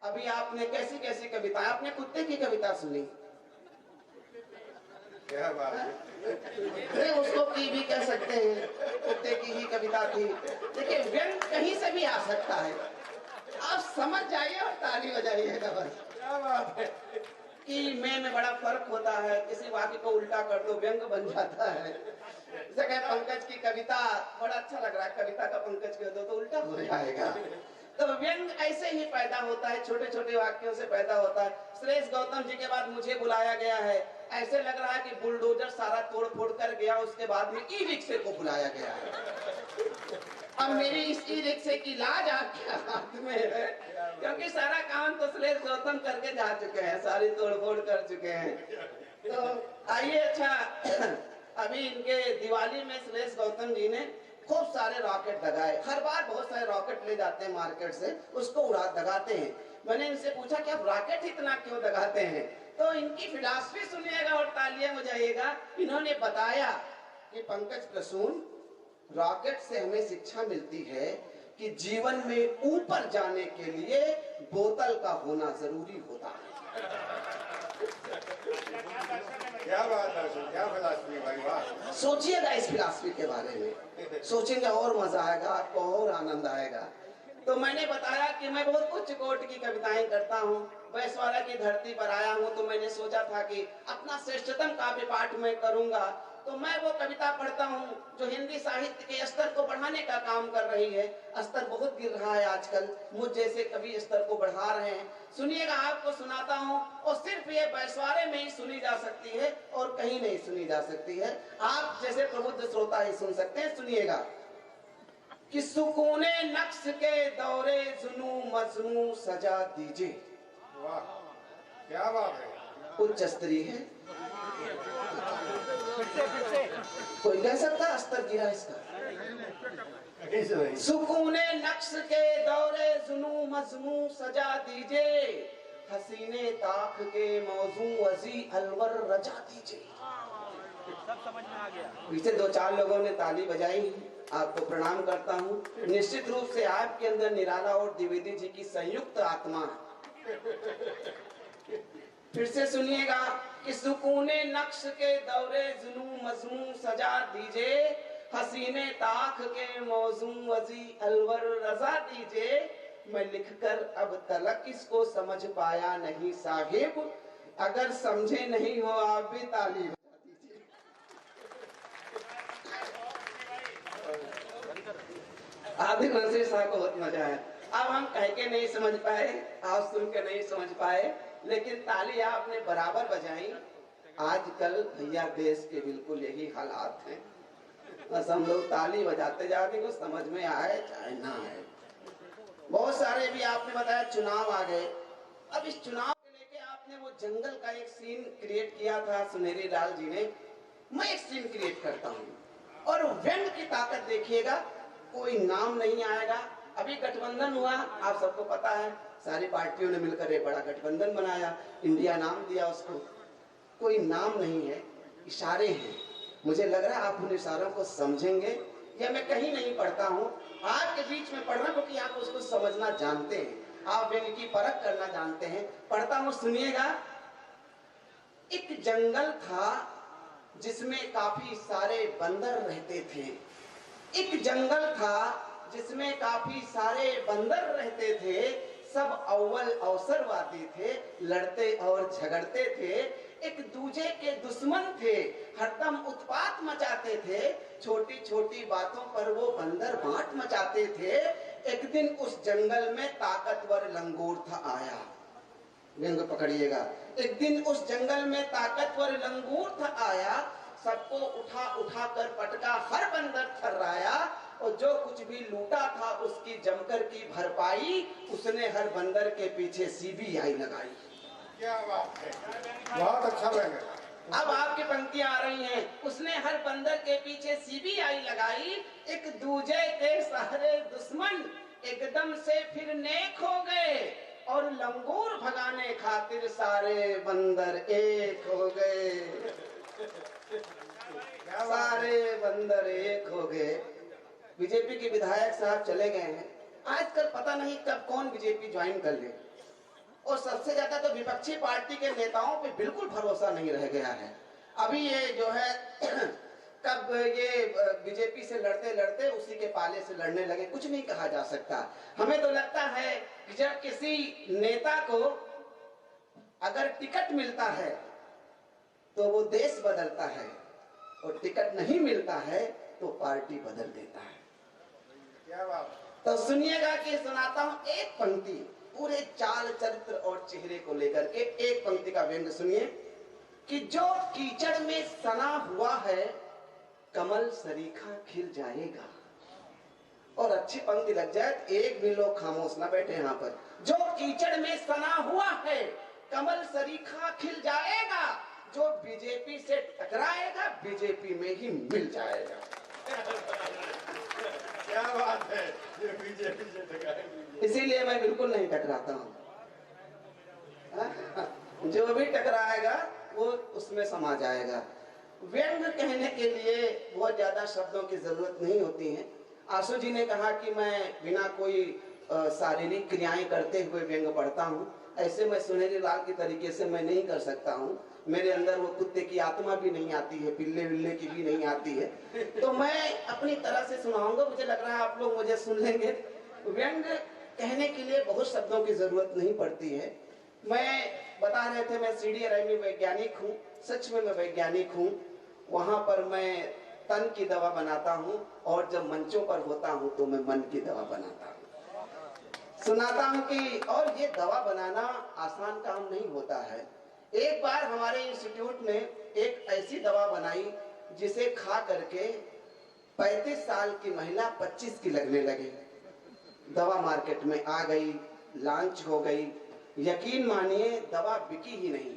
अभी आपने कैसी कैसी कविता, आपने कुत्ते की कविता सुनी, क्या बात है? उसको की भी कह सकते हैं, कुत्ते की ही कविता थी। देखिए व्यंग कहीं से भी आ सकता है, आप समझ जाइए और ताली बजाइएगा बस। क्या बात है कि में बड़ा फर्क होता है, किसी वाक्य को उल्टा कर दो व्यंग बन जाता है। जैसे कहे पंकज की कविता बड़ा अच्छा लग रहा है, कविता का पंकज कह दो तो उल्टा हो जाएगा। तो व्यंग ऐसे ही पैदा होता है, छोटे छोटे वाक्यों से पैदा होता है। सुरेश गौतम जी के बाद मुझे बुलाया गया है, ऐसे लग रहा है कि बुलडोजर सारा तोड़ फोड़ कर गया, उसके बाद में ई रिक्शे को बुलाया गया है। अब मेरी इस ई रिक्शे की लाज आपके हाथ में है, क्योंकि सारा काम तो सुरेश गौतम करके जा चुके हैं, सारी तोड़ फोड़ कर चुके हैं। तो आइए, अच्छा अभी इनके दिवाली में सुरेश गौतम जी ने खूब सारे रॉकेट दगाए, हर बार बहुत सारे रॉकेट ले जाते हैं मार्केट से, उसको उड़ा दगाते हैं। मैंने इनसे पूछा कि आप रॉकेट इतना क्यों दगाते हैं, तो इनकी फिलॉसफी सुनिएगा और तालियां बजाइएगा। इन्होंने बताया कि पंकज प्रसून, रॉकेट से हमें शिक्षा मिलती है कि जीवन में ऊपर जाने के लिए बोतल का होना जरूरी होता है। क्या बात है, क्या फिलॉसफी भाई, वाह। सोचिएगा इस फिलॉसफी के बारे में, सोचेंगे और मजा आएगा, आपको और आनंद आएगा। तो मैंने बताया कि मैं बहुत उच्च कोटि की कविताएं करता हूँ, बैसवाड़ा की धरती पर आया हूँ, तो मैंने सोचा था कि अपना श्रेष्ठतम काव्य पाठ मैं करूंगा। तो मैं वो कविता पढ़ता हूँ जो हिंदी साहित्य के स्तर को बढ़ाने का काम कर रही है। स्तर बहुत गिर रहा है आजकल, मुझ जैसे कवि स्तर को बढ़ा रहे हैं। सुनिएगा, आपको सुनाता हूँ, और सिर्फ ये बैसवाड़े में ही सुनी जा सकती है और कहीं नहीं सुनी जा सकती है। आप जैसे प्रबुद्ध श्रोता ही सुन सकते हैं। सुनिएगा कि सुकूने नक्श के दौरे जुनू मजनू सजा दीजिए। वाह, क्या बात है, उच्च स्तरीय है, कोई कह सकता स्तर गिरा इसका। सुकूने नक्श के दौरे जुनू मजनू सजा दीजिए, हसीने ताक के मौजू अजी अलवर रजा दीजिए। सब समझ में आ गया। पीछे दो चार लोगों ने ताली बजाई, आपको प्रणाम करता हूँ। निश्चित रूप से आपके अंदर निराला और द्विवेदी जी की संयुक्त आत्मा है। फिर से सुनिएगा कि सुकूने नक्श के दौरे जुनू मजमू सजा दीजिए, हसीने ताख के मौजू वजी अलवर रजा दीजिए। मैं लिखकर अब तलक इसको समझ पाया नहीं साहिब, अगर समझे नहीं हो आप भी ताली बजा दीजिए। आदिल नसीर साहब को बहुत मजा आया। अब हम कह के नहीं समझ पाए, आप सुन के नहीं समझ पाए, लेकिन ताली आपने बराबर बजाई। आजकल भैया देश के बिल्कुल यही हालात हैं, बस हम लोग ताली बजाते जाते, कुछ समझ में आए चाहे ना आए। बहुत सारे भी आपने बताया चुनाव आ गए। अब इस चुनाव के लेके आपने वो जंगल का एक सीन क्रिएट किया था सुनहरी लाल जी ने, मैं एक सीन क्रिएट करता हूँ और व्यंग की ताकत देखिएगा, कोई नाम नहीं आएगा। अभी गठबंधन हुआ, आप सबको पता है, सारी पार्टियों ने मिलकर एक बड़ा गठबंधन बनाया, इंडिया नाम दिया उसको। कोई नाम नहीं है, इशारे हैं। मुझे लग रहा है आप उन इशारों को समझेंगे, या मैं कहीं नहीं पढ़ता हूँ, आपके बीच में पढ़ रहा हूँ, क्योंकि आप उसको समझना जानते हैं, आप व्यंग की परख करना जानते हैं। पढ़ता हूँ, सुनिएगा। एक जंगल था जिसमें काफी सारे बंदर रहते थे। एक जंगल था जिसमें काफी सारे बंदर रहते थे। सब अव्वल अवसरवादी थे, लड़ते और झगड़ते थे, एक दूजे के दुश्मन थे, हरदम उत्पात मचाते थे। छोटी छोटी बातों पर वो बंदर बांट मचाते थे। एक दिन उस जंगल में ताकतवर लंगूर आया, व्यंग पकड़िएगा। एक दिन उस जंगल में ताकतवर लंगूर आया, सबको उठा उठा कर पटका, हर बंदर थर्राया, और जो कुछ भी लूटा था उसकी जमकर की भरपाई उसने हर बंदर के पीछे सीबीआई लगाई। क्या बात है, बहुत अच्छा लगा। अब आपकी पंक्तियां आ रही हैं, उसने हर बंदर के पीछे सीबीआई लगाई, एक दूजे के सारे दुश्मन एकदम से फिर नेक हो गए, और लंगूर भगाने खातिर सारे बंदर एक हो गए। सारे बंदर एक हो गए। बीजेपी के विधायक साहब चले गए हैं, आजकल पता नहीं कब कौन बीजेपी ज्वाइन कर ले। और सबसे ज्यादा तो विपक्षी पार्टी के नेताओं पे बिल्कुल भरोसा नहीं रह गया है। अभी ये जो है कब ये बीजेपी से लड़ते लड़ते उसी के पाले से लड़ने लगे, कुछ नहीं कहा जा सकता। हमें तो लगता है कि जब किसी नेता को अगर टिकट मिलता है तो वो देश बदलता है, और टिकट नहीं मिलता है तो पार्टी बदल देता है। क्या बात। तो सुनिएगा कि सुनाता हूं एक पंक्ति, पूरे चाल चरित्र और चेहरे को लेकर के एक पंक्ति का व्यंग सुनिए कि जो कीचड़ में सना हुआ है कमल सरीखा खिल जाएगा। और अच्छी पंक्ति लग जाए तो एक भी लोग खामोश ना बैठे यहाँ पर। जो कीचड़ में सना हुआ है कमल सरीखा खिल जाएगा, जो बीजेपी से टकराएगा बीजेपी में ही मिल जाएगा। क्या बात है, ये बीजेपी से टकराएगी। इसीलिए मैं बिल्कुल नहीं टकराता हूँ। जो भी टकराएगा वो उसमें समा जाएगा। व्यंग कहने के लिए बहुत ज्यादा शब्दों की जरूरत नहीं होती है। आशु जी ने कहा कि मैं बिना कोई शारीरिक क्रियाएं करते हुए व्यंग पढ़ता हूँ। ऐसे मैं सुनहरी लाल की तरीके से मैं नहीं कर सकता हूँ। मेरे अंदर वो कुत्ते की आत्मा भी नहीं आती है, पिल्ले विल्ले की भी नहीं आती है। तो मैं अपनी तरह से सुनाऊंगा, मुझे लग रहा है आप लोग मुझे सुन लेंगे। व्यंग कहने के लिए बहुत शब्दों की जरूरत नहीं पड़ती है। मैं बता रहे थे मैं CDRI में वैज्ञानिक हूँ, सच में मैं वैज्ञानिक हूँ। वहां पर मैं तन की दवा बनाता हूँ और जब मंचों पर होता हूँ तो मैं मन की दवा बनाता हूँ। सुनाता हूँ कि और ये दवा बनाना आसान काम नहीं होता है। एक बार हमारे इंस्टीट्यूट ने एक ऐसी दवा बनाई जिसे खा करके 35 साल की महिला 25 की लगने लगी। दवा मार्केट में आ गई, लॉन्च हो गई। यकीन मानिए दवा बिकी ही नहीं,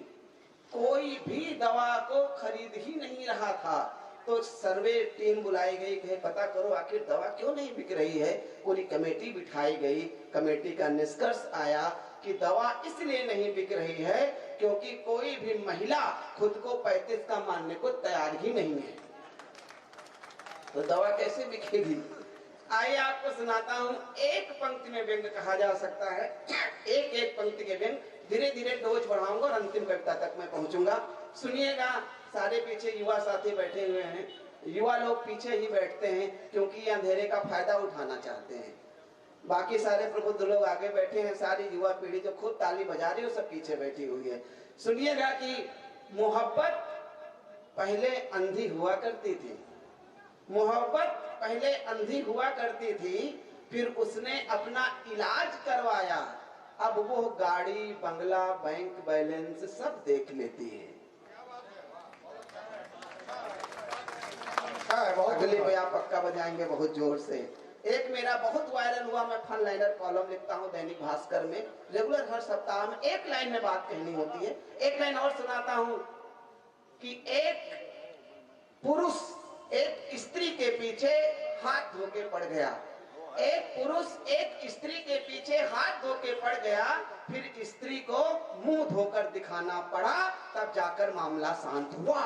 कोई भी दवा को खरीद ही नहीं रहा था। तो सर्वे टीम बुलाई गई, कहे पता करो आखिर दवा क्यों नहीं बिक रही है। पूरी कमेटी बिठाई गई। कमेटी का निष्कर्ष आया कि दवा इसलिए नहीं बिक रही है क्योंकि कोई भी महिला खुद को 35 का मानने को तैयार ही नहीं है। तो दवा कैसे बिकेगी? आइए आपको सुनाता हूँ। एक पंक्ति में व्यंग कहा जा सकता है, एक एक पंक्ति के व्यंग। धीरे धीरे डोज बढ़ाऊंगा और अंतिम कविता तक मैं पहुंचूंगा। सुनिएगा। सारे पीछे युवा साथी बैठे हुए हैं। युवा लोग पीछे ही बैठते हैं क्योंकि ये अंधेरे का फायदा उठाना चाहते हैं। बाकी सारे प्रबुद्ध लोग आगे बैठे हैं। सारी युवा पीढ़ी जो खुद ताली बजा रही है वो सब पीछे बैठी हुई है। सुनिएगा कि मोहब्बत पहले अंधी हुआ करती थी। मोहब्बत पहले अंधी हुआ करती थी, फिर उसने अपना इलाज करवाया। अब वो गाड़ी, बंगला, बैंक बैलेंस सब देख लेती है। अगली पे आप पक्का बजाएंगे बहुत जोर से। एक मेरा बहुत वायरल हुआ, मैं फन लाइनर कॉलम लिखता हूँ दैनिक भास्कर में, रेगुलर हर सप्ताह में एक लाइन में बात कहनी होती है। एक लाइन और सुनाता हूँ कि एक पुरुष एक स्त्री के पीछे हाथ धो के पड़ गया। एक पुरुष एक स्त्री के पीछे हाथ धो के पड़ गया, फिर स्त्री को मुंह धोकर दिखाना पड़ा, तब जाकर मामला शांत हुआ।